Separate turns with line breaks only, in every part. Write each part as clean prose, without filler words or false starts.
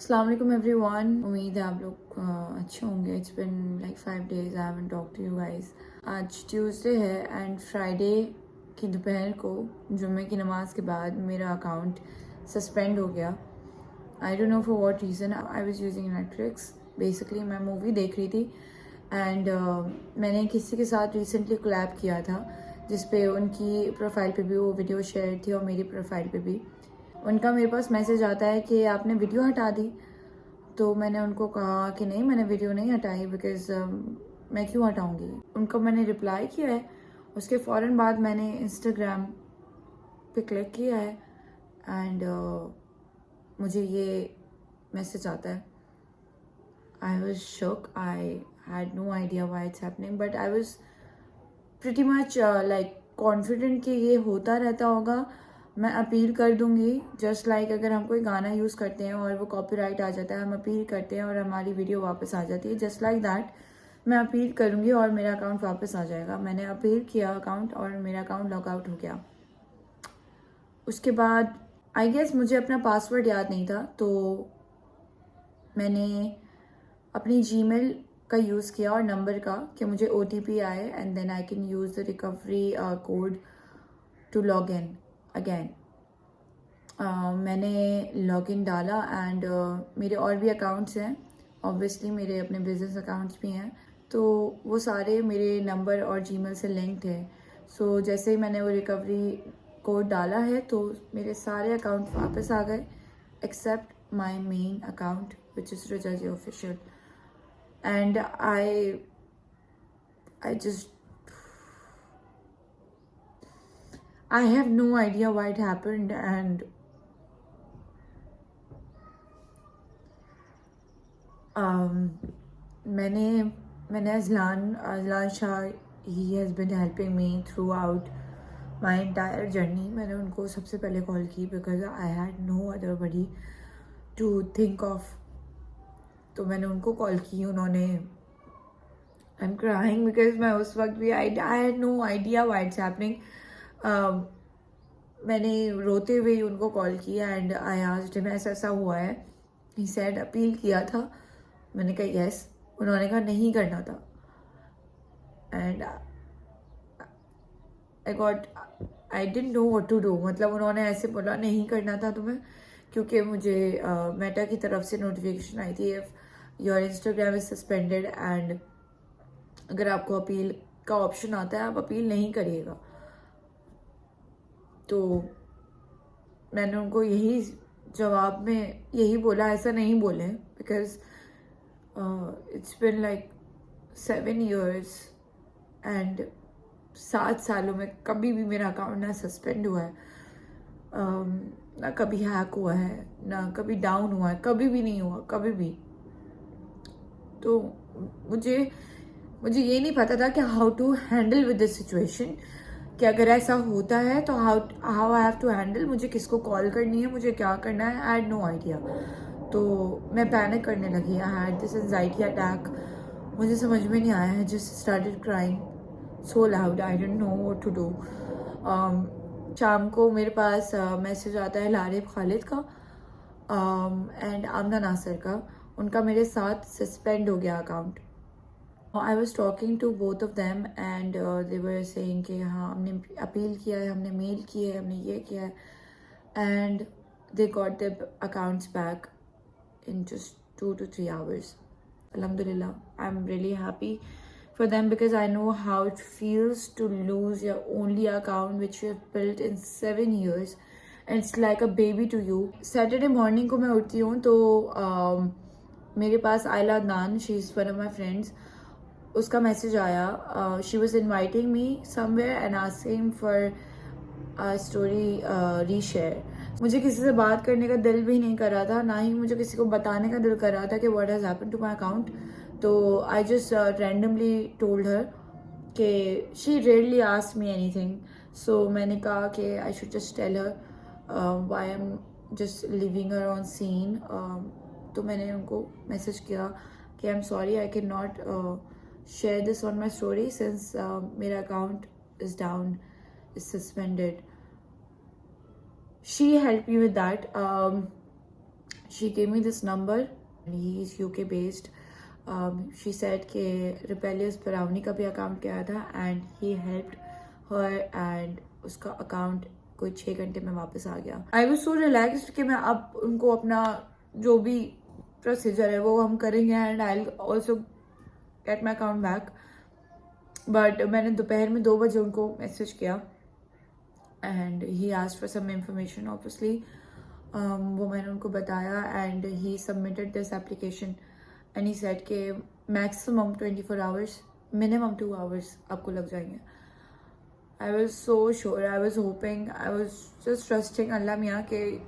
अस्सलाम वालेकुम एवरीवन। उम्मीद है आप लोग अच्छे होंगे। It's been like 5 days I haven't talk to you guys. आज ट्यूसडे है एंड फ्राइडे की दोपहर को जुम्मे की नमाज के बाद मेरा अकाउंट सस्पेंड हो गया। आई don't know for what reason. I was using Netflix. Basically मैं मूवी देख रही थी एंड मैंने किसी के साथ रिसेंटली कोलैब किया था जिस पे उनकी प्रोफाइल पे भी वो वीडियो शेयर थी और मेरी प्रोफाइल पे भी। उनका मेरे पास मैसेज आता है कि आपने वीडियो हटा दी। तो मैंने उनको कहा कि नहीं, मैंने वीडियो नहीं हटाई बिकॉज मैं क्यों हटाऊंगी। उनको मैंने रिप्लाई किया है। उसके फ़ौरन बाद मैंने इंस्टाग्राम पे क्लिक किया है एंड मुझे ये मैसेज आता है। I was shock. I had no idea why it's happening but I was pretty much like confident कि ये होता रहता होगा। मैं अपील कर दूंगी। जस्ट लाइक अगर हम कोई गाना यूज़ करते हैं और वो कॉपीराइट आ जाता है, हम अपील करते हैं और हमारी वीडियो वापस आ जाती है, जस्ट लाइक दैट मैं अपील करूंगी और मेरा अकाउंट वापस आ जाएगा। मैंने अपील किया अकाउंट और मेरा अकाउंट लॉग आउट हो गया। उसके बाद आई गेस मुझे अपना पासवर्ड याद नहीं था, तो मैंने अपनी जीमेल का यूज़ किया और नंबर का कि मुझे OTP आए and then I can use the recovery code to log in again. मैंने लॉगिन डाला एंड मेरे और भी अकाउंट्स हैं। ऑब्वियसली मेरे अपने बिजनेस अकाउंट्स भी हैं, तो वो सारे मेरे नंबर और जीमेल से लिंक्ड है। सो जैसे ही मैंने वो रिकवरी कोड डाला है तो मेरे सारे अकाउंट वापस आ गए except my main account which is Rajaji official. And I just I have no idea why it happened and मैंने Ajlan Shah, he has been helping me throughout my entire journey. मैंने उनको सबसे पहले कॉल की because I had no other buddy to think of. तो मैंने उनको call की। उन्होंने आई एम क्राइंग बिकॉज मैं उस वक्त भी I had no idea why it's happening. मैंने रोते हुए ही उनको कॉल किया एंड आई आस्क्ड हिम ऐसा ऐसा हुआ है। ही सेड अपील किया था। मैंने कहा यस। उन्होंने कहा नहीं करना था and I didn't know what to do. मतलब उन्होंने ऐसे बोला नहीं करना था तुम्हें, क्योंकि मुझे मेटा की तरफ से नोटिफिकेशन आई थी if your Instagram is suspended and अगर आपको अपील का ऑप्शन आता है आप अपील नहीं करिएगा। तो मैंने उनको यही जवाब में यही बोला, ऐसा नहीं बोले because it's been like 7 years and 7 सालों में कभी भी मेरा अकाउंट ना सस्पेंड हुआ है, ना कभी हैक हुआ है, ना कभी डाउन हुआ है, कभी भी नहीं हुआ, कभी भी। तो मुझे ये नहीं पता था कि how to handle with this situation, कि अगर ऐसा होता है तो how I have to handle, मुझे किसको कॉल करनी है, मुझे क्या करना है। I had no idea. तो मैं पैनिक करने लगी। I had this anxiety attack. मुझे समझ में नहीं आया। I just started crying so loud. I don't know what to do. शाम को मेरे पास मैसेज आता है लारिब खालिद का एंड आमना नासिर का। उनका मेरे साथ सस्पेंड हो गया account. I was talking to both of them and they were saying कि हाँ हमने अपील किया है, हमने मेल किया है, हमने ये किया है and they got their accounts back in just 2 to 3 hours. Alhamdulillah, I'm really happy for them because I know how it feels to lose your only account which you have built in 7 years and it's like a baby to you. Saturday morning को मैं उठती हूँ तो मेरे पास आयला Adnan, she is one of my friends, उसका message आया। She was inviting me somewhere and asking for story reshare. मुझे किसी से बात करने का दिल भी नहीं कर रहा था, ना ही मुझे किसी को बताने का दिल कर रहा था कि what has happen to my account. तो I just randomly told her कि she rarely asked me anything. So मैंने कहा कि I should just tell her why I am just leaving her on seen. तो मैंने उनको मैसेज किया कि I am sorry, I can not share this on my story since मेरा account is down, is suspended. She helped me with that. she gave me this number and he is UK based. She said कि Rebellious Paravni का भी account गया था and he helped her and उसका account कोई 6 घंटे में वापस आ गया. I was so relaxed कि मैं अब उनको अपना जो भी प्रोसीजर है वो हम करेंगे and I'll also get my account back. But मैंने दोपहर में 2 बजे उनको मैसेज किया and he asked for some information obviously. वो मैंने उनको बताया and he submitted this application and he said कि maximum 24 hours, minimum 2 hours आपको लग जाएंगे. I was so sure, I was hoping, I was just trusting Allah मियाँ कि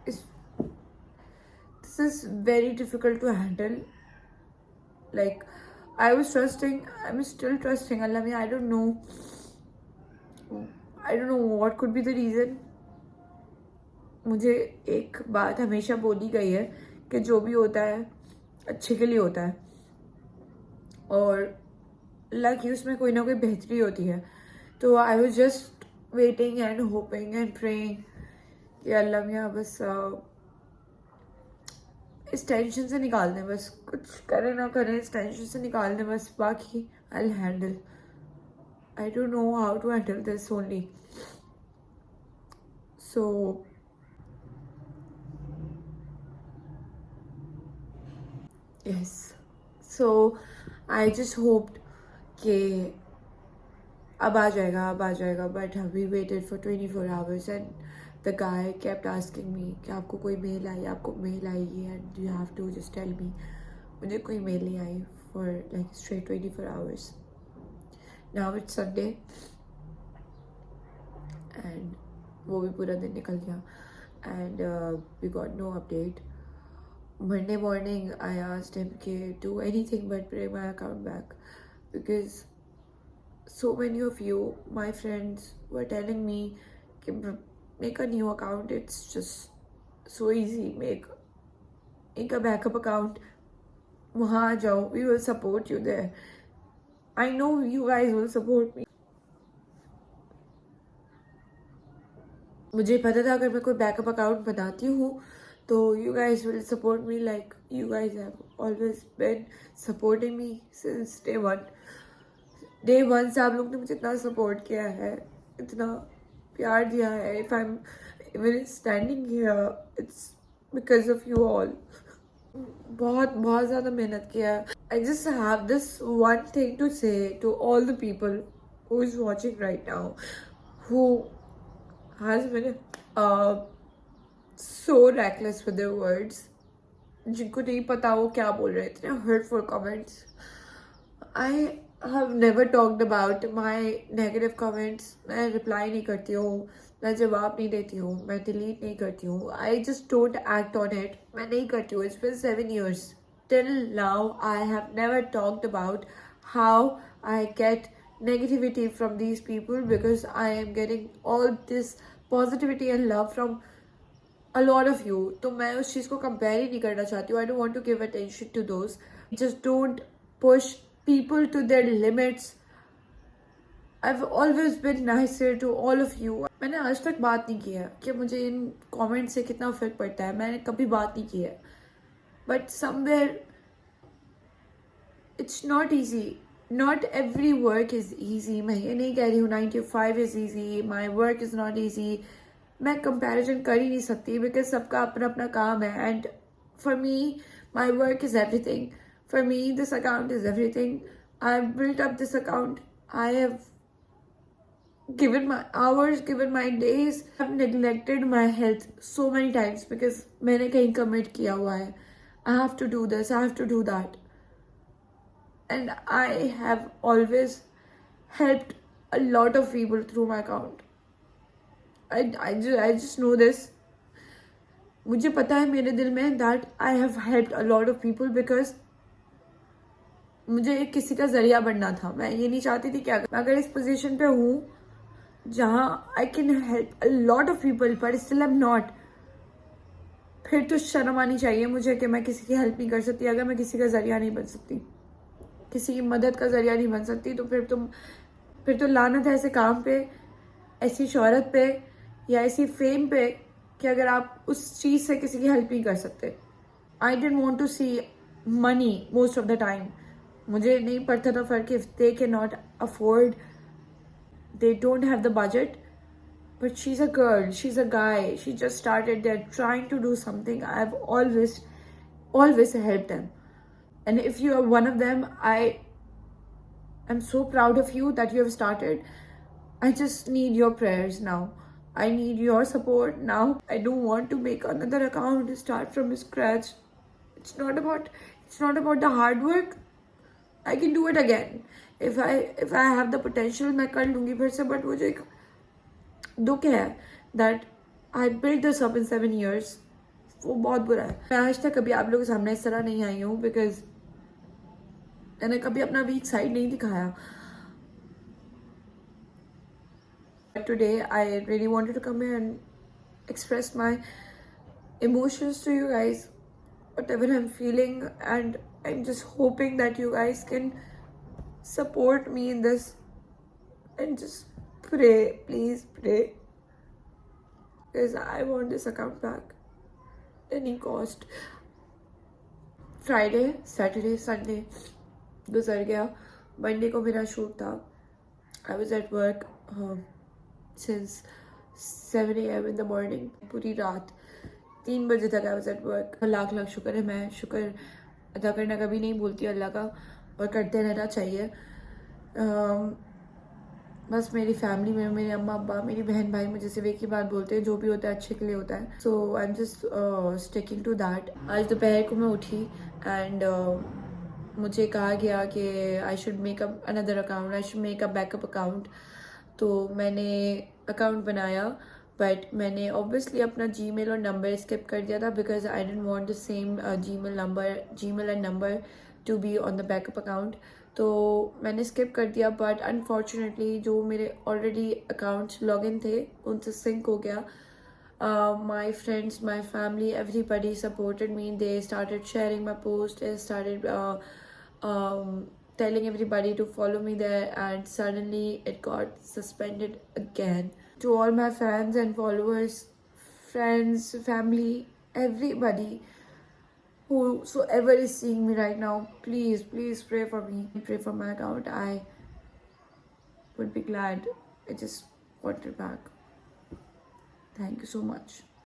this is very difficult to handle. Like I was trusting, I'm still trusting Allah मियाँ. I don't know what could be the reason. मुझे एक बात हमेशा बोली गई है कि जो भी होता है अच्छे के लिए होता है और अल्लाह की उसमें कोई ना कोई बेहतरी होती है. तो I was just waiting and hoping and praying कि अल्लाह मियाँ बस इस टेंशन से निकाल दें, बस कुछ करें ना करें इस टेंशन से निकाल दें बस. बाकी I will handle. I don't know how to handle this only. So yes, so I just hoped कि अब आ जाएगा but we waited for 24 hours and the guy kept asking me कि आपको कोई मेल आएगी and you have to just tell me. मुझे कोई mail नहीं आई for like straight 24 hours. Now it's Sunday and वो भी पूरा दिन निकल गया and we got no update. Monday morning, I asked him to do anything but bring my account back because so many of you, my friends, were telling me to make a new account. It's just so easy. Make a backup account. वहाँ आ जाओ. We will support you there. I know you guys will support me. मुझे पता था अगर मैं कोई backup account बनाती हूँ तो you guys will support me like you guys have always been supporting me since day one. Day one से आप लोग ने मुझे इतना सपोर्ट किया है, इतना प्यार दिया है. If I'm even standing here, it's because of you all. बहुत ज़्यादा मेहनत किया है. I just have this one thing to say to all the people who is watching right now, who has been so reckless with their words. जिनको नहीं पता वो क्या बोल रहे थे. Hurtful comments. I have never talked about my negative comments. मैं reply नहीं करती हूँ, मैं जवाब नहीं देती हूँ, मैं delete नहीं करती हूँ. I just don't act on it. मैं नहीं करती हूँ. It's been 7 years. Till now, I have never talked about how I get negativity from these people because I am getting all this positivity and love from a lot of you. तो मैं उस चीज़ को compare ही नहीं करना चाहती हूँ. I don't want to give attention to those. Just don't push people to their limits. I've always been nicer to all of you. मैंने आज तक बात नहीं की है कि मुझे इन comments से कितना फर्क पड़ता है. मैंने कभी बात नहीं की है. But somewhere it's not easy. Not every work is easy. मैं ये नहीं कह रही हूँ 9 to 5 is easy. My work is not easy. मैं कंपैरिजन कर ही नहीं सकती बिकॉज सबका अपना अपना काम है. And for me my work is everything. For me this account is everything. I have built up this account. I have given my hours, given my days. I've neglected my health so many times because मैंने कहीं commit किया हुआ है. I have to do this, I have to do that. And I have always helped a lot of people through my account. I just know this. मुझे पता है मेरे दिल में that I have helped a lot of people because मुझे किसी का जरिया बनना था. मैं ये नहीं चाहती थी कि अगर इस पोजीशन पे हूँ जहाँ I can help a lot of people but still I'm not, फिर तो शर्म आनी चाहिए मुझे कि मैं किसी की हेल्प नहीं कर सकती. अगर मैं किसी का जरिया नहीं बन सकती, किसी की मदद का जरिया नहीं बन सकती तो फिर तो लानत है ऐसे काम पे, ऐसी शोहरत पे या ऐसी फेम पे कि अगर आप उस चीज़ से किसी की हेल्प नहीं कर सकते. I don't want to see money most of the time. मुझे नहीं पड़ता था फर्क if they can not afford, they don't have the budget. But she's a girl, she's a guy, she just started, they're trying to do something. I've always helped them, and if you are one of them, I am so proud of you that you have started. I just need your prayers now. I need your support now. I don't want to make another account to start from scratch. It's not about the hard work. I can do it again. If I have the potential, मैं कर लूँगी फिर से. But मुझे एक दुख है that I built this up in 7 years. वो बहुत बुरा है. मैं आज तक कभी आप लोगों के सामने इस तरह नहीं आई हूँ because मैंने कभी अपना वीक साइड नहीं दिखाया. But today I really wanted to come here and express my emotions to you guys, whatever I'm feeling, and I'm just hoping that you guys can support me in this and just pray, please pray, because I want this account back at any cost. Friday, Saturday, Sunday गुजर गया. Monday को मेरा shoot था. I was at work since 7 AM in the morning. पूरी रात 3 बजे तक I was at work. Lakh lakh शुक्र है. मैं शुक्र अदा करना कभी नहीं भूलती अल्लाह का, और करते रहना चाहिए. बस मेरी फैमिली में मेरे अम्मा अब्बा, मेरी बहन भाई मुझे सिर्फ एक ही बात बोलते हैं, जो भी होता है अच्छे के लिए होता है. So I am just sticking to that. आज दोपहर को मैं उठी एंड मुझे कहा गया कि I should make up another account, I should make a backup account. तो मैंने अकाउंट बनाया, बट मैंने ऑब्वियसली अपना जीमेल और नंबर स्किप कर दिया था because I didn't want the same Gmail and number to be on the backup account. तो मैंने स्किप कर दिया. बट अनफॉर्चुनेटली जो मेरे ऑलरेडी अकाउंट्स लॉगिन थे उनसे सिंक हो गया. My friends, my family, everybody supported me. They started sharing my post. They started telling everybody to follow me there, and suddenly it got suspended again. To all my fans and followers, friends, family, everybody whosoever is seeing me right now, please pray for me. Pray for my account. I would be glad. I just want it back. Thank you so much.